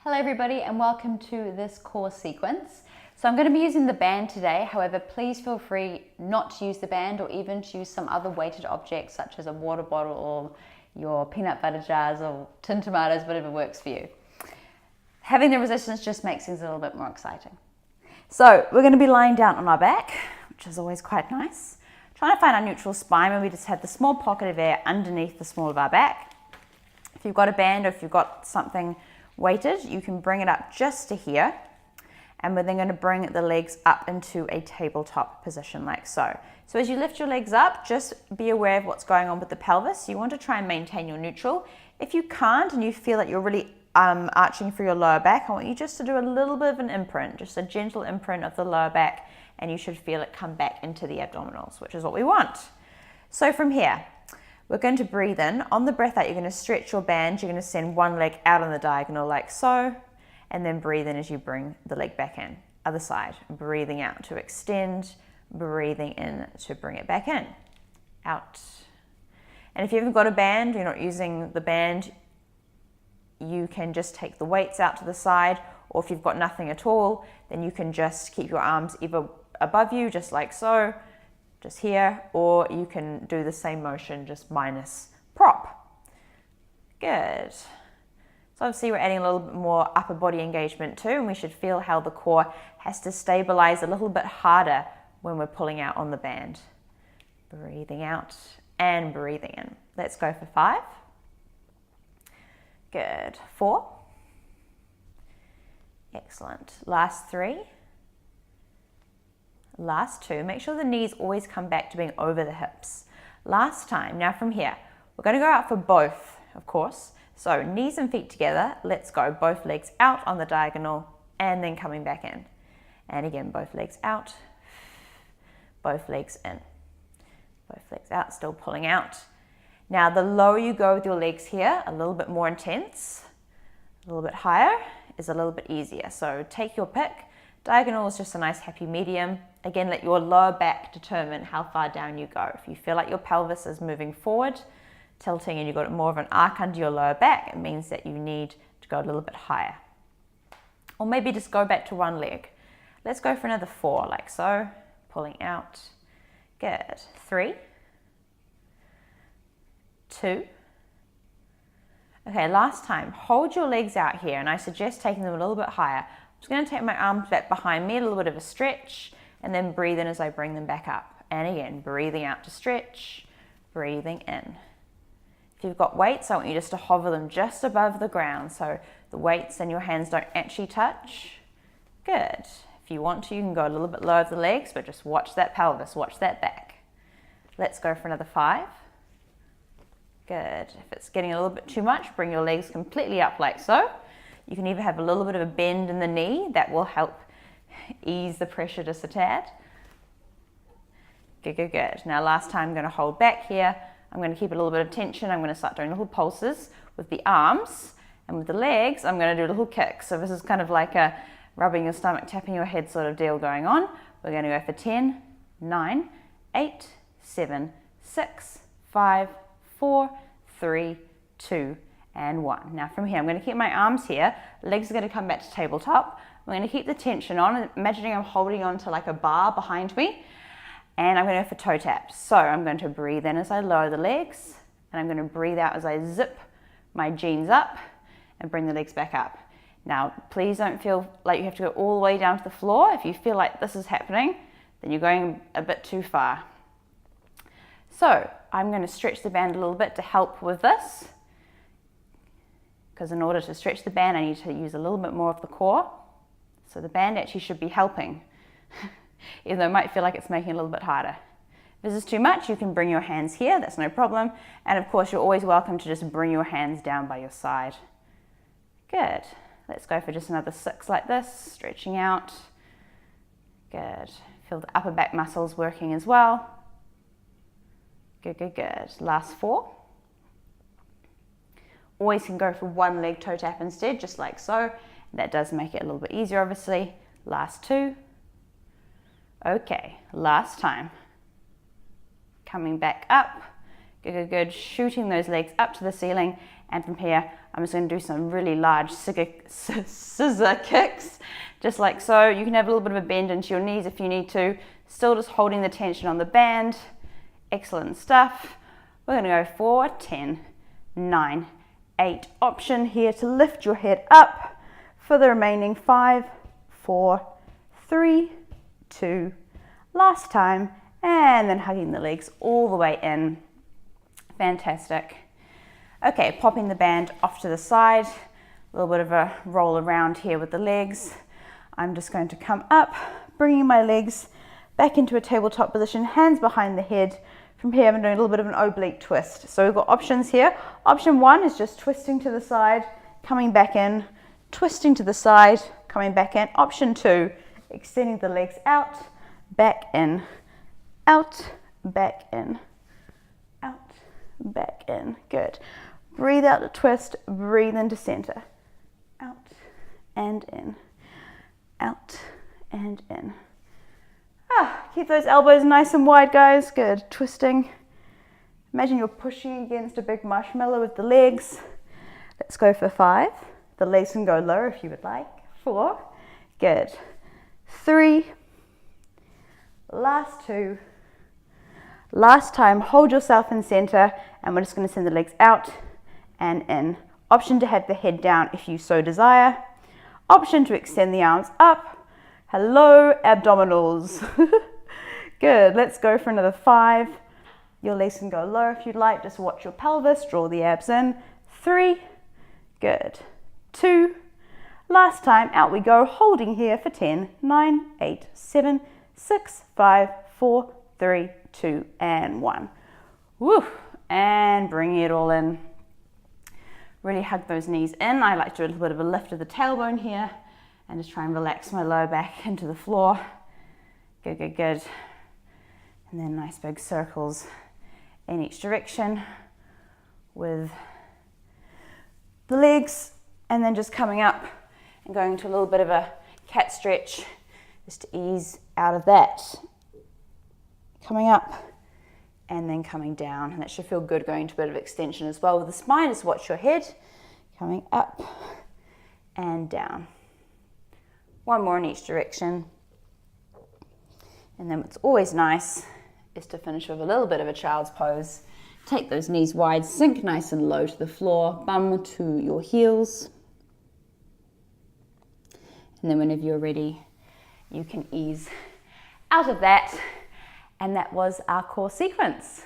Hello everybody and welcome to this core sequence. So I'm going to be using the band today, however please feel free not to use the band or even to use some other weighted objects such as a water bottle or your peanut butter jars or tin tomatoes, whatever works for you. Having the resistance just makes things a little bit more exciting. So we're going to be lying down on our back, which is always quite nice. Trying to find our neutral spine where we just have the small pocket of air underneath the small of our back. If you've got a band or if you've got something weighted, you can bring it up just to here, and we're then going to bring the legs up into a tabletop position like so. So as you lift your legs up, just be aware of what's going on with the pelvis. You want to try and maintain your neutral. If you can't and you feel that you're really arching through your lower back, I want you just to do a little bit of an imprint, just a gentle imprint of the lower back, and you should feel it come back into the abdominals, which is what we want. So from here, we're going to breathe in. On the breath out, you're going to stretch your band. You're going to send one leg out on the diagonal like so, and then breathe in as you bring the leg back in. Other side, breathing out to extend, breathing in to bring it back in, out. And if you haven't got a band, you're not using the band, you can just take the weights out to the side, or if you've got nothing at all, then you can just keep your arms either above you, just like so, just here, or you can do the same motion, just minus prop. Good. So obviously we're adding a little bit more upper body engagement too, and we should feel how the core has to stabilize a little bit harder when we're pulling out on the band. Breathing out and breathing in. Let's go for 5. Good. 4. Excellent. Last 3. Last 2, make sure the knees always come back to being over the hips. Last time, now from here, we're going to go out for both, of course. So knees and feet together, let's go. Both legs out on the diagonal and then coming back in. And again, both legs out, both legs in. Both legs out, still pulling out. Now the lower you go with your legs here, a little bit more intense, a little bit higher is a little bit easier. So take your pick. Diagonal is just a nice happy medium. Again, let your lower back determine how far down you go. If you feel like your pelvis is moving forward, tilting, and you've got more of an arc under your lower back, it means that you need to go a little bit higher. Or maybe just go back to one leg. Let's go for another 4, like so, pulling out. Good. 3, 2. Okay, last time, hold your legs out here, and I suggest taking them a little bit higher. I'm just going to take my arms back behind me, a little bit of a stretch, and then breathe in as I bring them back up. And again, breathing out to stretch, breathing in. If you've got weights, I want you just to hover them just above the ground so the weights and your hands don't actually touch. Good. If you want to, you can go a little bit lower of the legs, but just watch that pelvis, watch that back. Let's go for another 5. Good. If it's getting a little bit too much, bring your legs completely up like so. You can even have a little bit of a bend in the knee. That will help ease the pressure just a tad. Good, good, good. Now last time I'm going to hold back here. I'm going to keep a little bit of tension. I'm going to start doing little pulses with the arms, and with the legs I'm going to do little kicks. So this is kind of like a rubbing your stomach, tapping your head sort of deal going on. We're going to go for 10, 9, 8, 7, 6, 5, 4, 3, 2, and 1. Now from here, I'm going to keep my arms here, legs are going to come back to tabletop. I'm going to keep the tension on, imagining I'm holding on to like a bar behind me, and I'm going to go for toe taps. So I'm going to breathe in as I lower the legs, and I'm going to breathe out as I zip my jeans up and bring the legs back up. Now please don't feel like you have to go all the way down to the floor. If you feel like this is happening, then you're going a bit too far. So I'm going to stretch the band a little bit to help with this, because in order to stretch the band, I need to use a little bit more of the core. So the band actually should be helping, even though it might feel like it's making it a little bit harder. If this is too much, you can bring your hands here, that's no problem. And of course, you're always welcome to just bring your hands down by your side. Good. Let's go for just another 6 like this, stretching out. Good. Feel the upper back muscles working as well. Good, good, good. Last 4. Always can go for one leg toe tap instead, just like so. That does make it a little bit easier, obviously. Last 2. Okay, last time. Coming back up. Good, good, good. Shooting those legs up to the ceiling. And from here, I'm just going to do some really large scissor kicks, just like so. You can have a little bit of a bend into your knees if you need to, still just holding the tension on the band. Excellent stuff. We're going to go for 10, 9, 8. Option here to lift your head up for the remaining 5, 4, 3, 2, last time, and then hugging the legs all the way in. Fantastic. Okay, popping the band off to the side, a little bit of a roll around here with the legs. I'm just going to come up, bringing my legs back into a tabletop position, hands behind the head. From here, I'm doing a little bit of an oblique twist. So we've got options here. Option 1 is just twisting to the side, coming back in, twisting to the side, coming back in. Option 2, extending the legs out, back in, out, back in, out, back in. Good. Breathe out the twist, breathe into center. Out and in, out and in. Keep those elbows nice and wide, guys. Good. Twisting. Imagine you're pushing against a big marshmallow with the legs. Let's go for 5. The legs can go lower if you would like. 4. Good. 3. Last 2. Last time, hold yourself in center, and we're just going to send the legs out and in. Option to have the head down if you so desire. Option to extend the arms up. Hello, abdominals. Good. Let's go for another 5. Your legs can go lower if you'd like. Just watch your pelvis, draw the abs in. 3. Good. 2. Last time, out we go, holding here for 10, 9, 8, 7, 6, 5, 4, 3, 2, and 1. Woo! And bring it all in. Really hug those knees in. I like to do a little bit of a lift of the tailbone here and just try and relax my lower back into the floor. Good, good, good. And then nice big circles in each direction with the legs, and then just coming up and going into a little bit of a cat stretch just to ease out of that. Coming up and then coming down, and that should feel good going to a bit of extension as well with the spine. Just watch your head coming up and down. One more in each direction. And then what's always nice is to finish with a little bit of a child's pose. Take those knees wide, sink nice and low to the floor, bum to your heels. And then whenever you're ready, you can ease out of that. And that was our core sequence.